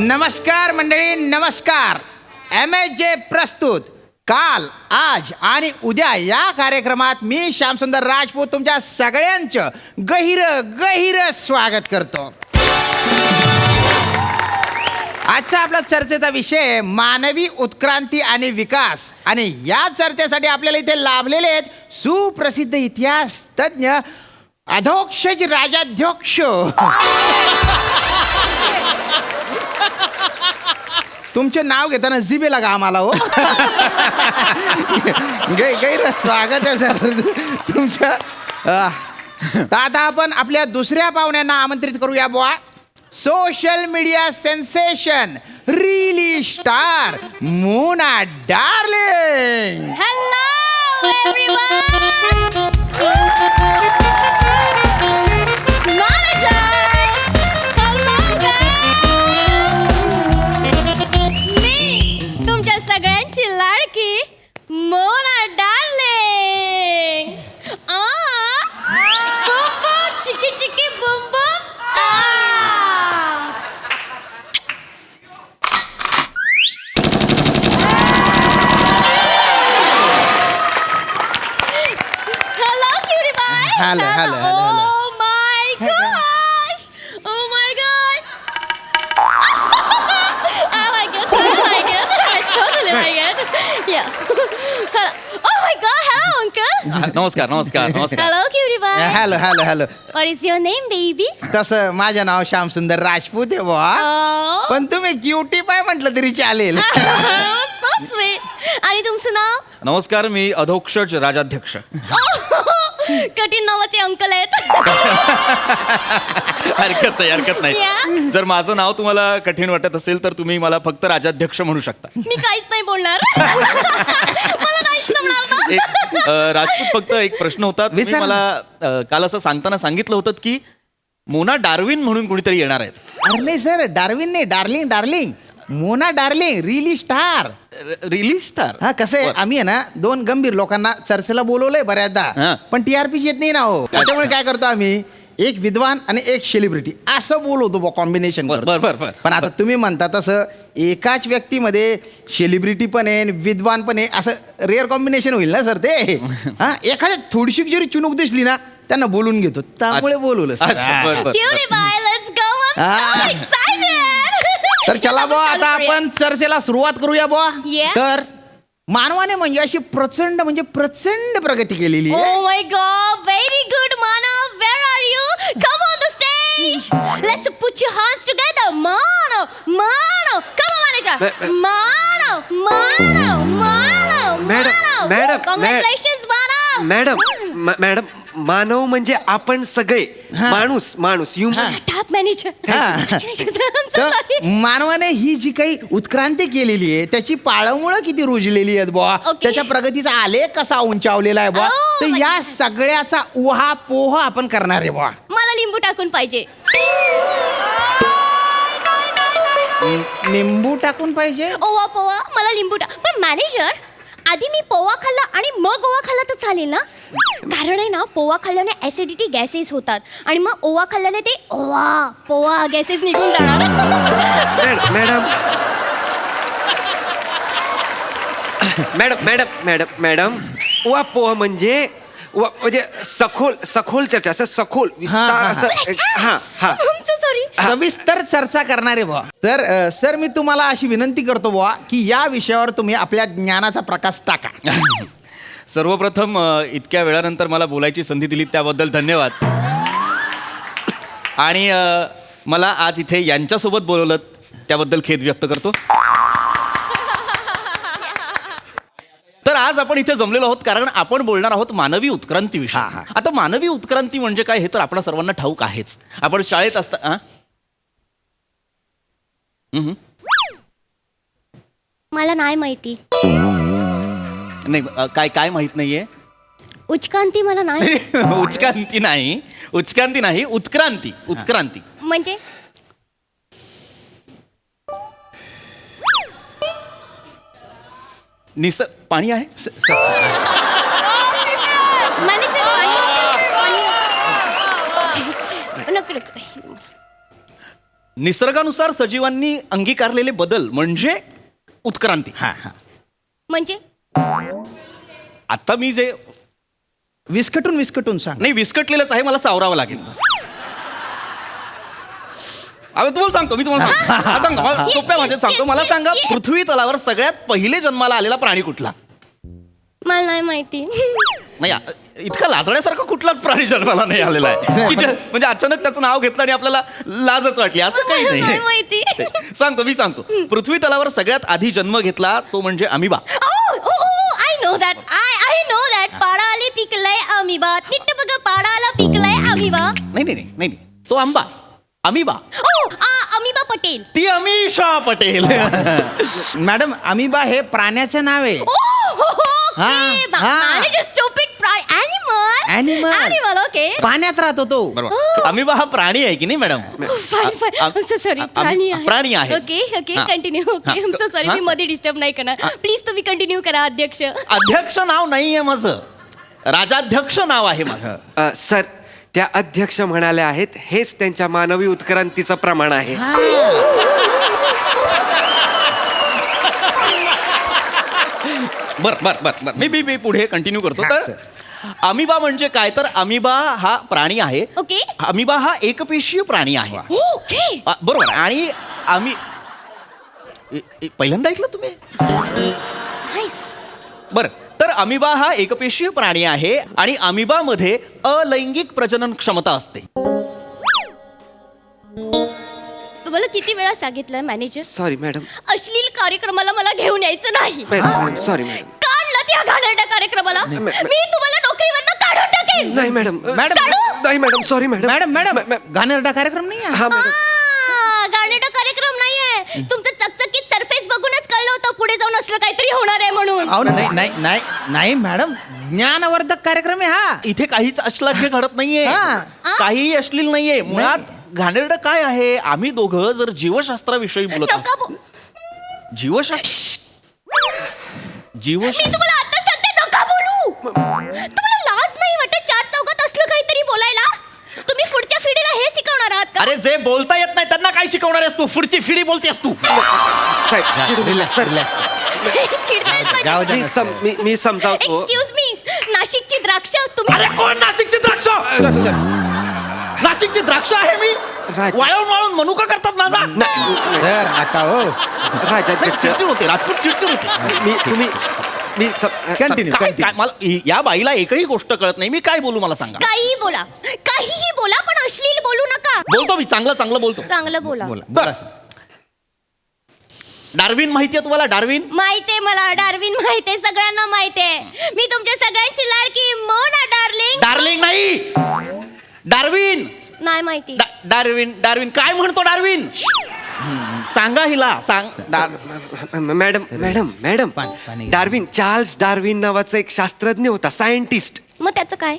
नमस्कार मंडळी, नमस्कार. MSJ प्रस्तुत काल, आज आणि उद्या या कार्यक्रमात मी श्यामसुंदर राजपूत तुमच्या सगळ्यांचं गहिर स्वागत करतो. आजचा आपला चर्चेचा विषय मानवी उत्क्रांती आणि विकास. आणि या चर्चेसाठी आपल्याला इथे लाभलेले आहेत सुप्रसिद्ध इतिहास तज्ञ अधोक्षज राजाध्यक्ष. तुमचे नाव घेताना जिबेला का आम्हाला हो. गैर स्वागत आहे सर तुमचं. आता आपण आपल्या दुसऱ्या पाहुण्यांना आमंत्रित करूया बुवा. Social media sensation, reel star Mona darling. Hello everyone. तुमच्या सगळ्यांची लाडकी मोना डार्लिंग. बूम बूम चिकी चिकी boom boom. Hello cutie pie. Hello. Oh my gosh. Oh my god. I like it. I totally like it. Yeah. Oh my god. Hello, uncle. नमस्कार. Hello, cutie pie. Hello. What is your name, baby? तसं माझं नाव श्यामसुंदर राजपूत आहे बुवा. Oh. पण तुम्ही cutie पाय म्हटलं तरी चालेल. So sweet. आणि तुमचं नाव? नमस्कार, मी अधोक्षज राजाध्यक्ष. कठीण नावाचे अंकल आहेत. हरकत नाही. Yeah. जर माझं नाव तुम्हाला कठीण वाटत असेल तर तुम्ही मला फक्त राजाध्यक्ष म्हणू शकता. मी काहीच नाही बोलणार. मला काहीच जमणार ना. राजपूत, फक्त एक प्रश्न होता. तुम्ही विचारा. मला काल असं सांगताना सांगितलं होतं की मोना डार्विन म्हणून कोणीतरी येणार आहेत. अरे नाही सर, डार्विन नाही, डार्लिंग. मोना डार्लिंग, रिली स्टार. रिली स्टार. हा कसं आहे, आम्ही आहे ना 2 गंभीर लोकांना चर्चेला बोलवलंय हा. बऱ्याचदा, पण TRP येत नाही ना हो. त्याच्यामुळे काय करतो आम्ही, एक विद्वान आणि एक सेलिब्रिटी असं बोलवतो कॉम्बिनेशन. बरं. पण आता तुम्ही म्हणता तसं एकाच व्यक्तीमध्ये सेलिब्रिटी पण आहे, विद्वान पण आहे, असं रेअर कॉम्बिनेशन होईल ना सर ते. हा, एखाद्या थोडीशी जरी चुनूक दिसली ना त्यांना बोलून घेतो, त्यामुळे बोलवलं sir. अच्छा, बरं. Cutie pie, let's go. I'm so excited. तर चला बुवा, आता आपण चर्चेला सुरुवात करूया बुवा. Yeah. तर मानवाने म्हणजे अशी प्रचंड प्रगती केलेली आहे. Oh my god, very good, Manav. Where are you? Come on the stage. Let's put your hands together. Manav. Come on, manager. Manav. Madam. Congratulations, Manav. Madam Manav म्हणजे आपण सगळे. हा. माणूस Shut up, manager. I'm so तर sorry. मानवाने ही जी काही उत्क्रांती केलेली आहे त्याची पाळंमुळं किती रुजलेली आहेत बुवा. Okay. त्याच्या प्रगतीचा आलेख कसा उंचावलेला आहे बुवा. Oh तर my या सगळ्याचा उहापोह आपण करणार आहे बुवा. मला लिंबू टाकून पाहिजे. निंबू टाकून पाहिजे. ओवा पोवा मला लिंबू टाक. पण मॅनेजर, आधी मी पोवा खाल्ला आणि मग ओवा खाल्ला तर चालेल ना? कारण आहे ना, पोवा खाल्ल्याने ऍसिडिटी गॅसेस होतात आणि मग ओवा खाल्ल्याने ते पोवा गॅसेस निघून जाणार. मॅडम वा पोहा म्हणजे सखोल चर्चा, असं सखोल विस्तार असं. हा. सॉरी. सविस्तर चर्चा करणार आहे बुवा. तर सर, मी तुम्हाला अशी विनंती करतो बुवा की या विषयावर तुम्ही आपल्या ज्ञानाचा प्रकाश टाका. सर्वप्रथम इतक्या वेळानंतर मला बोलायची संधी दिली त्याबद्दल धन्यवाद. आणि मला आज इथे यांच्यासोबत बोलवलं त्याबद्दल खेद व्यक्त करतो. तर आज आपण इथे जमलेलो आहोत कारण आपण बोलणार आहोत मानवी उत्क्रांतीविषयी. हा. आता मानवी उत्क्रांती म्हणजे काय हे तर आपल्या सर्वांना ठाऊक आहेच. आपण शाळेत असता मला नाही माहिती. नाही, काय माहित नाहीये. उचकांती मला नाही. उचक्रांती नाही, उत्क्रांती. म्हणजे पाणी आहे. मॅनेजर नको. निसर्गानुसार सजीवांनी अंगीकारलेले बदल म्हणजे उत्क्रांती. हा हा म्हणजे आता मी जे विस्कटून सांग. नाही विस्कटलेलंच आहे, मला सावरावं लागेल. अरे तुम्हाला सांगतो मी तुम्हाला सांगतो मला सोप्या भाषेत सांगतो. मला सांगा, पृथ्वी तलावर सगळ्यात पहिले जन्माला आलेला प्राणी कुठला? मला नाही माहिती. नाही इतका लाजण्यासारखा कुठलाच प्राणी जन्माला नाही आलेला आहे की म्हणजे अचानक त्याचं नाव घेतलं आणि आपल्याला लाजच वाटली, असं काही मला नाही नाही. माहिती. मी सांगतो पृथ्वी तलावर सगळ्यात आधी जन्म घेतला तो म्हणजे amoeba. I know that. I know that. पाडाले पिकलाय अमिबा. नीट बघा, पाडाला पिकलाय अमिबा. नाही तो आंबा अमिबा. अमिबा पटेल. ती अमिषा पटेल. मॅडम अमिबा हे प्राण्याचं नाव आहे. हा, हा. Animal, okay. पाण्यात राहतो तो. बरोबर. अमिबा हा प्राणी आहे की नाही madam? Fine. I'm so sorry. प्राणी आहे. ओके, हा. Continue. Okay, I'm so sorry. हा. मी मध्ये डिस्टर्ब नाही करणार. प्लीज तुम्ही कंटिन्यू करा, अध्यक्ष. अध्यक्ष नाव नाहीये माझं, राजाध्यक्ष नाव आहे माझं. सर, त्या अध्यक्ष म्हणाल्या आहेत, हेच त्यांच्या मानवी उत्क्रांतीचं प्रमाण आहे. बर मी पुढे कंटिन्यू करतो. हा, तर अमिबा म्हणजे काय? तर अमिबा हा प्राणी आहे. ओके. अमिबा हा एकपेशीय प्राणी आहे. ओके. बरोबर. आणि पहिल्यांदा ऐकलं तुम्ही? नाईस. बरं, तर अमिबा हा एकपेशीय प्राणी आहे आणि अमिबामध्ये अलैंगिक प्रजनन क्षमता असते. तुम्हाला किती वेळा सांगितलंय मॅनेजर, सॉरी मॅडम. अश्लील कार्यक्रमाला मला घेऊन यायचं नाही. Madam sorry madam. काढलं त्या घाणेरड्या कार्यक्रमाला. मी तुम्हाला नोकरीवरनं काढून टाकेन. नाही मॅडम. मॅडम. नाही मॅडम, सॉरी मॅडम. मॅडम घाणेरडा कार्यक्रम नाही आहे. हा मॅडम. घाणेरडा कार्यक्रम नाहीये. तुमचं चकचकीत सरफेस बघूनच कळलं होतं पुढे जाऊन असलं काहीतरी होणार आहे म्हणून. अहो नाही मॅडम, ज्ञानवर्धक कार्यक्रम आहे हा. इथे काहीच अश्लाघ्य घडत नाहीये, हा. काहीही अश्लील नाहीये. मुळात घाणेरडं काय आहे? आम्ही दोघं जर जीवशास्त्राविषयी बोलत नका आहोत. मी तुम्हाला आता सांगते, नका बोलू. तुम्हाला लाज नाही वाटत चार चौकात असलं काहीतरी बोलायला? तुम्ही पुढच्या पिढीला हे शिकवणार आहात का? अरे जे बोलता येत नाही त्यांना काय शिकवणार आहेस तू? पुढची पिढी बोलतेस तू. जाऊ दे. मी समजावतो. एक्सक्यूज मी, नाशिकची द्राक्ष तुम्ही. अरे कोण नाशिकची द्राक्ष? नाशिकची द्राक्ष आहे मी? वाळून मनुका करतात माझा. सर नका हो. राजाध्यक्ष, चिडचिड होते, राजपूत चिडचिड होते. कंटिन्यू. काय मला या बाईला एकही गोष्ट कळत नाही. मी काय बोलू मला सांगा. काहीही बोला, पण अश्लील बोलू नका. बोलतो मी, चांगलं बोलतो. चांगलं बोला. बोला सर. डार्विन माहितीये तुम्हाला? डार्विन माहितीये मला. डार्विन माहितीये, सगळ्यांना माहितीये. मी तुमच्या सगळ्यांची लाडकी मोना डार्लिंग. डार्लिंग नाही, डार्विन. नाही माहिती. डार्विन काय म्हणतो डार्विन? सांगा हिला, सांग. मॅडम पाणी. डार्विन, चार्ल्स डार्विन नावाचा एक शास्त्रज्ञ होता, सायंटिस्ट. मग त्याचं काय?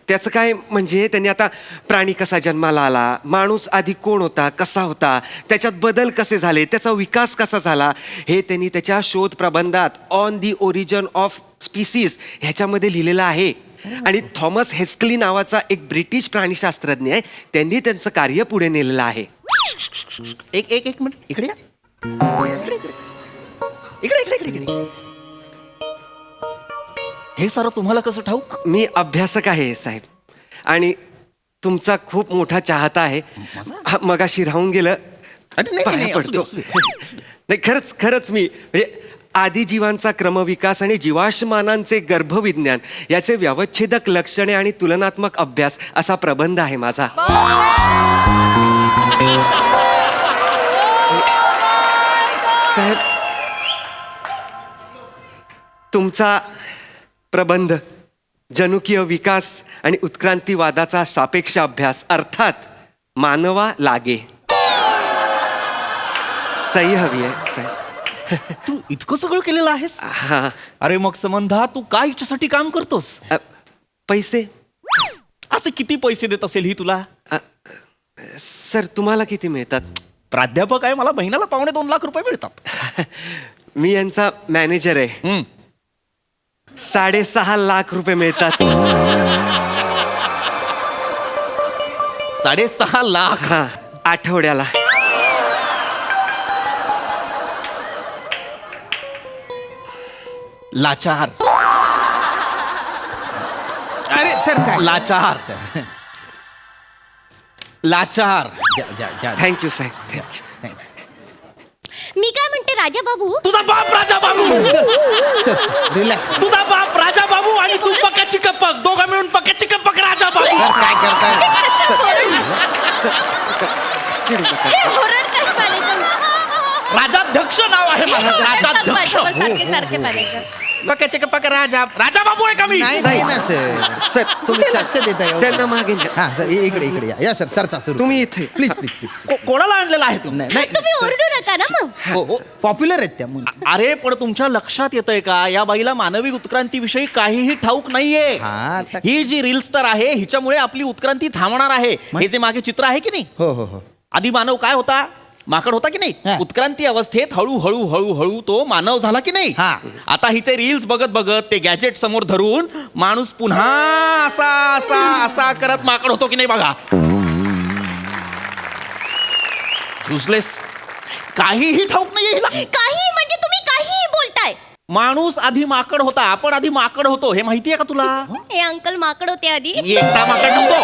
त्याचं काय म्हणजे त्यांनी आता प्राणी कसा जन्माला आला, माणूस आधी कोण होता, कसा होता, त्याच्यात बदल कसे झाले, त्याचा विकास कसा झाला, हे त्यांनी त्याच्या शोध प्रबंधात on the origin of species ह्याच्यामध्ये लिहिलेलं आहे. आणि थॉमस हेस्कली नावाचा एक ब्रिटिश प्राणीशास्त्रज्ञ आहे, त्यांनी त्यांचं कार्य पुढे नेलेलं आहे. एक मिनिट इकडे या. इकडे. हे सारं तुम्हाला कसं ठाऊक? मी अभ्यासक आहे साहेब, आणि तुमचा खूप मोठा चाहता आहे. मगाशी राहून गेलं, अरे नाही, पाया पडतो. असू दे. नाही खरंच मी म्हणजे आदिजीवांचा क्रमविकास आणि जीवाश्मानांचे गर्भविज्ञान याचे व्यवच्छेदक लक्षणे आणि तुलनात्मक अभ्यास असा प्रबंध आहे माझा. साहेब, तुमचा प्रबंध जनुकीय विकास आणि उत्क्रांतीवादाचा सापेक्ष अभ्यास अर्थात मानवा लागे. सही हवी आहे साहेब. तू इतकं सगळं केलेलं आहेस? हा. अरे मग संबंधा तू काय हिच्यासाठी काम करतोस? पैसे. असे किती पैसे देत असेल ही तुला? सर, तुम्हाला किती मिळतात? प्राध्यापक आहे, मला महिन्याला 2.25 लाख रुपये मिळतात. मी यांचा मॅनेजर आहे. 6.5 लाख रुपये मिळतात. 6.5 लाख? हा. आठवड्याला. लाचार. अरे सर काय लाचार. सर लाचार. थँक्यू साहेब, थँक्यू. मी काय म्हणते राजा बाबू, तुझा बाप राजा बाबू. रिलॅक्स. तुझा बाप राजा बाबू आणि तू पक्याची कप्पक, दोघं मिळून पक्याची कप्पक राजा बाबू. सर काय करताय? चिडू नका. हे ओरडतात मॅनेजर. राजाध्यक्ष नाव आहे माझं. राजाध्यक्ष. सारखे सारखे मॅनेजर. पक्याची कप्पक राजा. राजा बाबू आहे का मी? नाही नाही ना सर. सर तुम्ही लक्ष देता येऊ. त्यांना मागे न्या. हा सर इकडे इकडे या सर चर्चा सुरू. तुम्ही इथे. Please please please. कोणाला आणलेला आहे तू? नाही तुम्ही ओरडू नका ना मग. हो, हो. पॉप्युलर आहेत त्या मुली. अरे पण तुमच्या लक्षात येतंय का या बाईला मानवी उत्क्रांतीविषयी काहीही ठाऊक नाहीये. हा, आता- ही जी रील स्टार आहे हिच्यामुळे आपली उत्क्रांती थांबणार आहे. हे जे मागे चित्र आहे की नाही, हो हो हो. आधी मानव काय होता? माकड होता की नाही? हा. उत्क्रांती अवस्थेत हळूहळू हळूहळू तो मानव झाला की नाही? हा. आता हिचे रील्स बघत बघत ते गॅजेट समोर धरून माणूस पुन्हा असा असा असा करत माकड होतो की नाही बघा. युजलेस. काहीही ठाऊक नाहीये हिला. काही म्हणजे तुम्ही काहीही बोलताय. माणूस आधी माकड होता, आपण आधी माकड होतो, हे माहितीये का तुला? हे अंकल माकड होते आधी. एकटा माकड नव्हतो.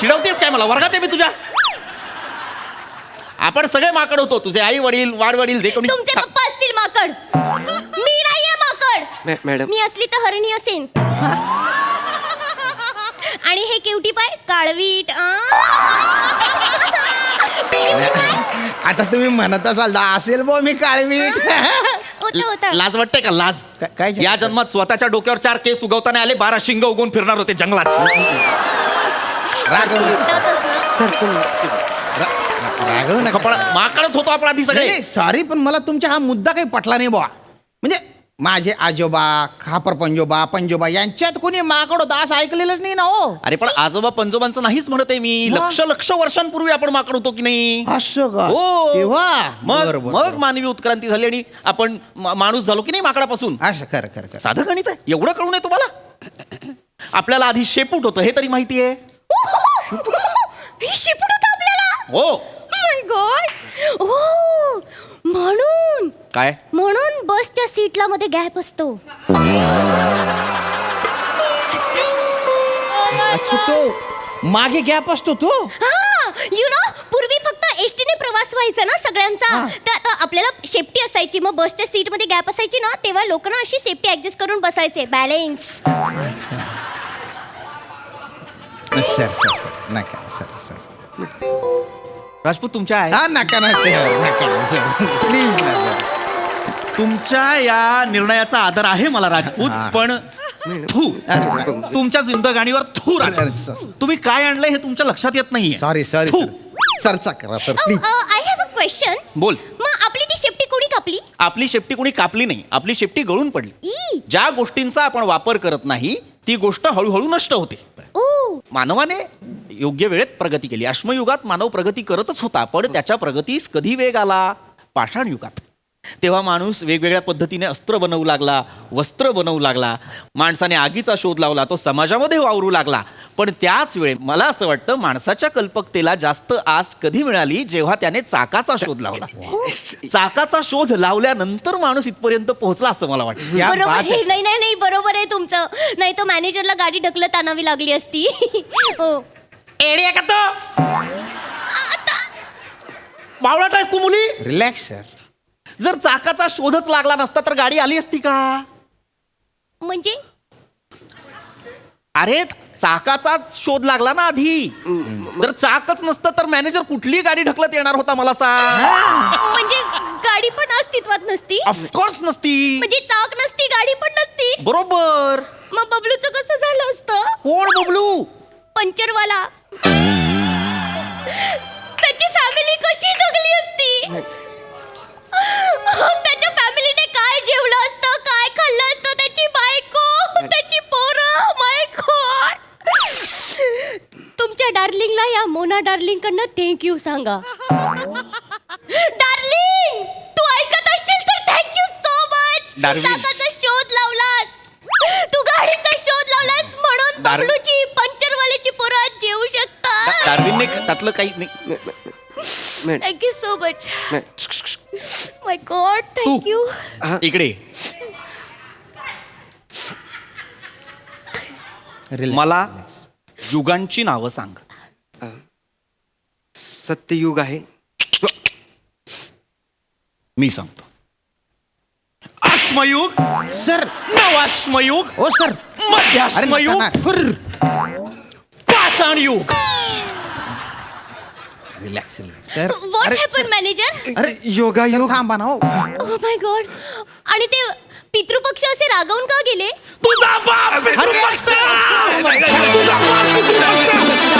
चिडवतेस काय मला? वर्गात आहे मी तुझ्या. आपण सगळे माकड होतो. तुझे आई वडील, वाडवडील जे कोणी. तुमचे पप्पा असतील माकड. मी नाहीये माकड. मॅडम मी असली तर हरणी असेन. आणि हे केवटी पाय काळवीट. आता तुम्ही म्हणत असाल "दा असेल बो मी काळवीट." होतं होतं. लाज वाटते का? लाज. काय या जन्मात स्वतःच्या डोक्यावर 4 केस उगवताना आले, 12 शिंग उगवून फिरणार होते जंगलात. रागव नका. सर तुम्ही रागव नका. माकडच होतो आपण आधी सगळे. नाही सॉरी पण मला तुमचा हा मुद्दा काही पटला नाही बुवा. म्हणजे माझे आजोबा खापर पंजोबा यांच्यात कोणी माकड होता असं ऐकलेलं नाही ना हो. अरे पण आजोबा पंजोबांचं नाहीच म्हणते मी. मग? लक्ष वर्षांपूर्वी आपण माकड होतो की नाही? असं का? हो. तेव्हा मग बरं, बरं, मग बरं. मानवी उत्क्रांती झाली आणि आपण माणूस झालो की नाही माकडापासून. असं खरं खरं खरं. साधं गणित आहे. एवढं कळू नये तुम्हाला? आपल्याला आधी शेपूट होतं हे तरी माहितीये? हे शिपट होतं आपल्याला. हो. माय गॉड. ओ म्हणून काय? म्हणून बसच्या सीटला मध्ये गॅप असतो. अच्छा तो मागे गॅप असतो तो. हा यु नो पूर्वी फक्त एसटीने प्रवास व्हायचा ना सगळ्यांचा. हा. तर आता आपल्याला सेफ्टी असायची. मग बसच्या सीट मध्ये गॅप असायची ना तेव्हा लोक ना अशी सेफ्टी ऍडजस्ट करून बसायचे. बॅलेन्स. सर सर सर नका सर सर. राजपूत तुमच्या आहे. हा नका ना सर नका ना सर प्लीज ना सर. तुमच्या या निर्णयाचा आदर आहे मला राजपूत. हा. पण थू. अरे, तुमच्या जिंदगाणीवर थू राजपूत. तुम्ही काय आणलंय हे तुमच्या लक्षात येत नाहीये. सॉरी सॉरी थू. चर्चा करा sir please. I have a question. बोल. मग आपली ती शेफ्टी कोणी कापली? आपली शेपटी कोणी कापली नाही. आपली शेपटी गळून पडली. ई. ज्या गोष्टींचा आपण वापर करत नाही ती गोष्ट हळूहळू नष्ट होते. ओ मानवाने योग्य वेळेत प्रगती केली. अश्मयुगात मानव प्रगती करतच होता, पण त्याच्या प्रगतीस कधी वेग आला? पाषाण युगात. तेव्हा माणूस वेगवेगळ्या पद्धतीने अस्त्र बनवू लागला, वस्त्र बनवू लागला, माणसाने आगीचा शोध लावला, तो समाजामध्ये वावरू लागला. पण त्याच वेळी मला असं वाटतं माणसाच्या कल्पकतेला जास्त आस कधी मिळाली जेव्हा त्याने चाकाचा शोध लावला. चाकाचा शोध लावल्यानंतर माणूस इथपर्यंत पोहोचला असं मला वाटतं. क्या बरोबर बात आहे. आहे. नाही नाही नाही बरोबर आहे तुमचं. नाही तर मॅनेजरला गाडी ढकलत आणावी लागली असती. हो एडी आहे का तो? बावळट आहेस तू मुली? Relax sir. जर चाकाचा शोधच लागला नसता तर गाडी आली असती का? म्हणजे अरे चाकाचा शोध लागला ना आधी. जर चाकच नसतं तर मॅनेजर कुठली गाडी ढकलत येणार होता मला सांग? म्हणजे गाडी पण अस्तित्वात नसती. ऑफकोर्स नसती. म्हणजे चाक नसती गाडी पण नसती. बरोबर. मग बबलूचं कसं झालं असतं? कोण बबलू? पंचरवाला. त्याची फॅमिली कशी जगली असती? त्याच्या फॅमिलीने काय जेवलं असतं, काय खाल्लं असतं, त्याची बायको, त्याची पोरं. माय गॉड. तुमच्या डार्लिंगला या मोना डार्लिंग कडनं थँक्यू सांगा. डार्लिंग तू ऐकत असशील तर थँक्यू सो मच. डार्लिंग. चाकाचा शोध लावलास, तू गाडीचा शोध लावलास म्हणून डार्लिंग. बबलूची पंचरवाल्याची पोरं आज जेवू शकतात. डार्विनने त्यातलं काही नाही. मॅड- थँक्यू सो मच. मॅड- माय गॉड तू थँक्यू. इकडे Relax, मला relax. युगांची नावं सांग. सत्ययुग आहे. मी सांगतो. अश्मयुग, सर नवाश्मयुग, ओ सर मध्याश्मयुग, पाषाण युग. Relax relax sir. What happen manager? अरे योगायोग. थांबा ना हो. Oh my God. आणि ते पितृपक्ष असे रागावून का गेले? तुझा बाप पितृपक्ष! तुझा बाप पितृपक्ष!